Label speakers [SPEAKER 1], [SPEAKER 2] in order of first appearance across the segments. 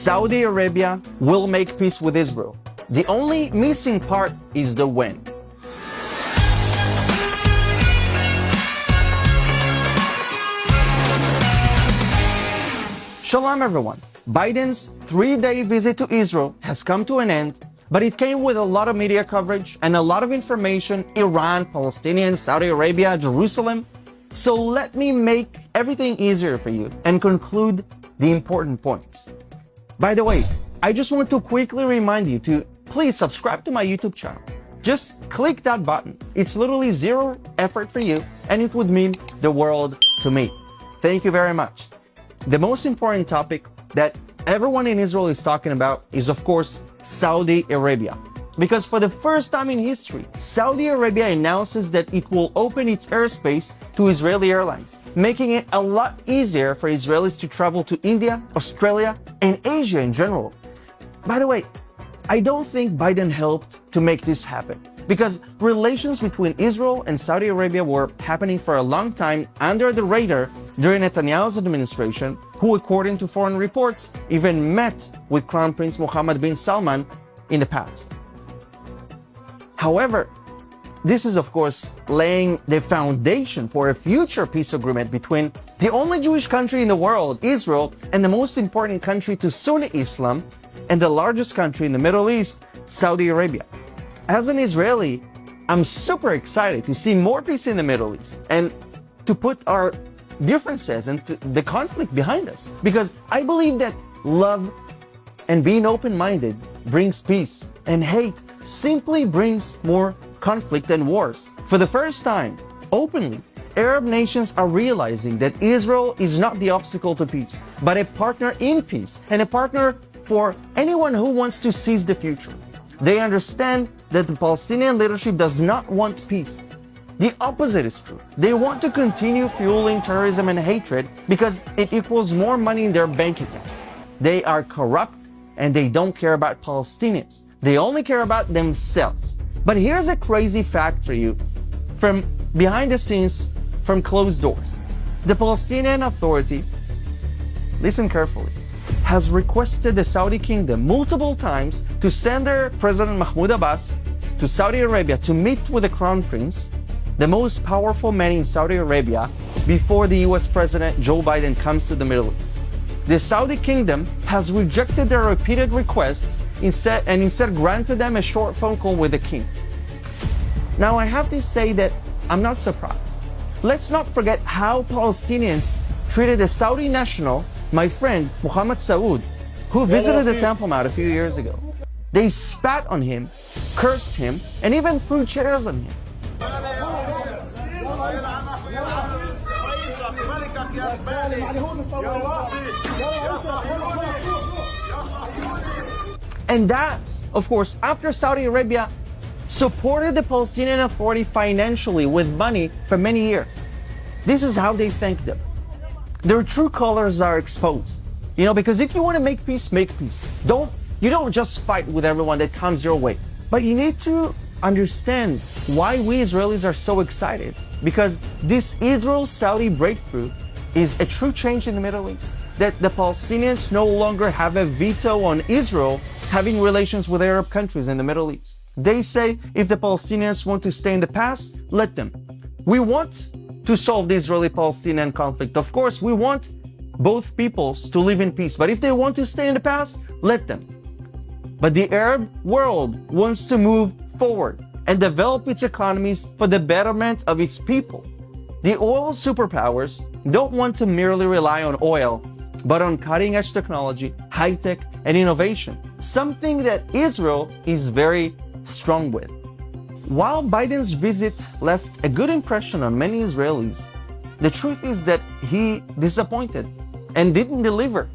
[SPEAKER 1] Saudi Arabia will make peace with Israel. The only missing part is the when. Shalom everyone. Biden's 3-day visit to Israel has come to an end, but it came with a lot of media coverage and a lot of information: Iran, Palestinians, Saudi Arabia, Jerusalem. So let me make everything easier for you and conclude the important points. By the way, I just want to quickly remind you to please subscribe to my YouTube channel. Just click that button. It's literally zero effort for you, and it would mean the world to me. Thank you very much. The most important topic that everyone in Israel is talking about is, of course, Saudi Arabia. Because for the first time in history, Saudi Arabia announces that it will open its airspace to Israeli airlines, making it a lot easier for Israelis to travel to India, Australia, and Asia in general. By the way, I don't think Biden helped to make this happen, because relations between Israel and Saudi Arabia were happening for a long time under the radar during Netanyahu's administration, who, according to foreign reports, even met with Crown Prince Mohammed bin Salman in the past. However, this is, of course, laying the foundation for a future peace agreement between the only Jewish country in the world, Israel, and the most important country to Sunni Islam, and the largest country in the Middle East, Saudi Arabia. As an Israeli, I'm super excited to see more peace in the Middle East and to put our differences and the conflict behind us. Because I believe that love and being open-minded brings peace, and hate simply brings more conflict and wars. For the first time, openly, Arab nations are realizing that Israel is not the obstacle to peace, but a partner in peace and a partner for anyone who wants to seize the future. They understand that the Palestinian leadership does not want peace. The opposite is true. They want to continue fueling terrorism and hatred because it equals more money in their bank accounts. They are corrupt and they don't care about Palestinians. They only care about themselves. But here's a crazy fact for you from behind the scenes, from closed doors. The Palestinian Authority, listen carefully, has requested the Saudi kingdom multiple times to send their President Mahmoud Abbas to Saudi Arabia to meet with the Crown Prince, the most powerful man in Saudi Arabia, before the US President Joe Biden comes to the Middle East. The Saudi kingdom has rejected their repeated requests and instead granted them a short phone call with the king. Now, I have to say that I'm not surprised. Let's not forget how Palestinians treated a Saudi national, my friend Mohammed Saud, who visited the Temple Mount a few years ago. They spat on him, cursed him, and even threw chairs on him. And that's, of course, after Saudi Arabia supported the Palestinian Authority financially with money for many years. This is how they thank them. Their true colors are exposed. You know, because if you want to make peace, make peace. You don't just fight with everyone that comes your way. But you need to understand why we Israelis are so excited. Because this Israel-Saudi breakthrough is a true change in the Middle East. That the Palestinians no longer have a veto on Israel having relations with Arab countries in the Middle East. They say if the Palestinians want to stay in the past, let them. We want to solve the Israeli-Palestinian conflict. Of course, we want both peoples to live in peace. But if they want to stay in the past, let them. But the Arab world wants to move forward and develop its economies for the betterment of its people. The oil superpowers don't want to merely rely on oil, but on cutting-edge technology, high-tech, and innovation, something that Israel is very strong with. While Biden's visit left a good impression on many Israelis, the truth is that he disappointed and didn't deliver,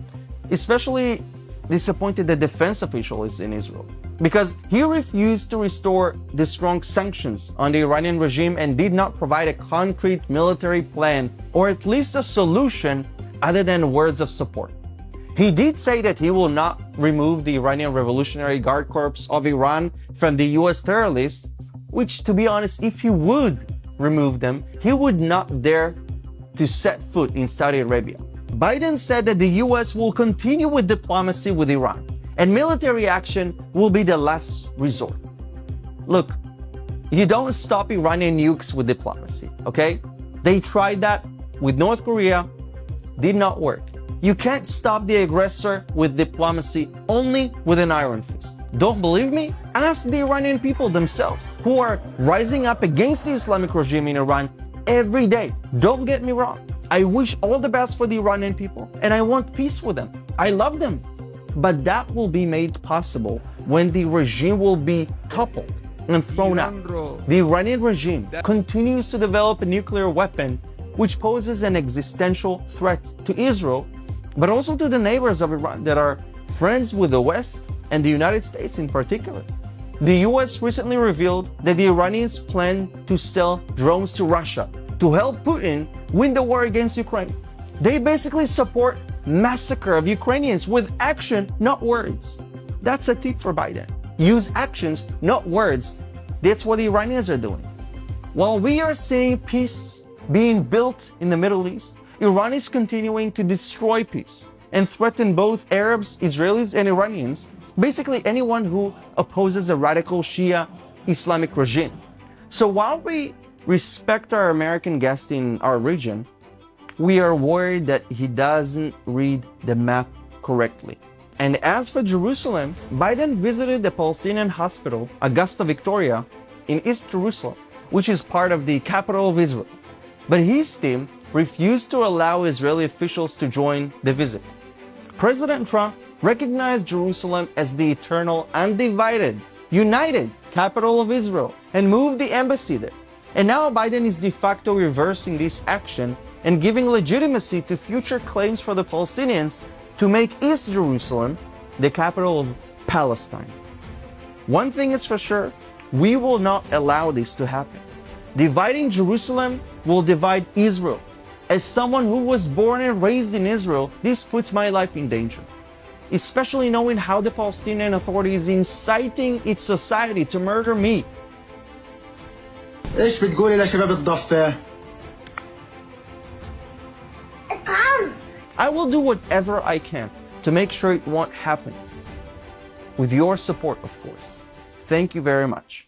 [SPEAKER 1] especially disappointed the defense officials in Israel, because he refused to restore the strong sanctions on the Iranian regime and did not provide a concrete military plan or at least a solution other than words of support. He did say that he will not remove the Iranian Revolutionary Guard Corps of Iran from the US terror list, which, to be honest, if he would remove them, he would not dare to set foot in Saudi Arabia. Biden said that the US will continue with diplomacy with Iran, and military action will be the last resort. Look, you don't stop Iranian nukes with diplomacy, okay? They tried that with North Korea, did not work. You can't stop the aggressor with diplomacy, only with an iron fist. Don't believe me? Ask the Iranian people themselves, who are rising up against the Islamic regime in Iran every day. Don't get me wrong. I wish all the best for the Iranian people, and I want peace with them. I love them. But that will be made possible when the regime will be toppled and thrown out. The Iranian regime continues to develop a nuclear weapon which poses an existential threat to Israel, but also to the neighbors of Iran that are friends with the West and the United States in particular. The US recently revealed that the Iranians plan to sell drones to Russia to help Putin win the war against Ukraine. They basically support massacre of Ukrainians with action, not words. That's a tip for Biden. Use actions, not words. That's what the Iranians are doing. While we are seeing peace being built in the Middle East, Iran is continuing to destroy peace and threaten both Arabs, Israelis, and Iranians, basically anyone who opposes a radical Shia Islamic regime. So while we respect our American guest in our region, we are worried that he doesn't read the map correctly. And as for Jerusalem, Biden visited the Palestinian hospital, Augusta Victoria, in East Jerusalem, which is part of the capital of Israel. But his team refused to allow Israeli officials to join the visit. President Trump recognized Jerusalem as the eternal, undivided, united capital of Israel and moved the embassy there. And now Biden is de facto reversing this action and giving legitimacy to future claims for the Palestinians to make East Jerusalem the capital of Palestine. One thing is for sure, we will not allow this to happen. Dividing Jerusalem will divide Israel. As someone who was born and raised in Israel, this puts my life in danger, especially knowing how the Palestinian Authority is inciting its society to murder me.
[SPEAKER 2] ايش بتقولي لشباب الضفة؟
[SPEAKER 1] I will do whatever I can to make sure it won't happen. With your support, of course. Thank you very much.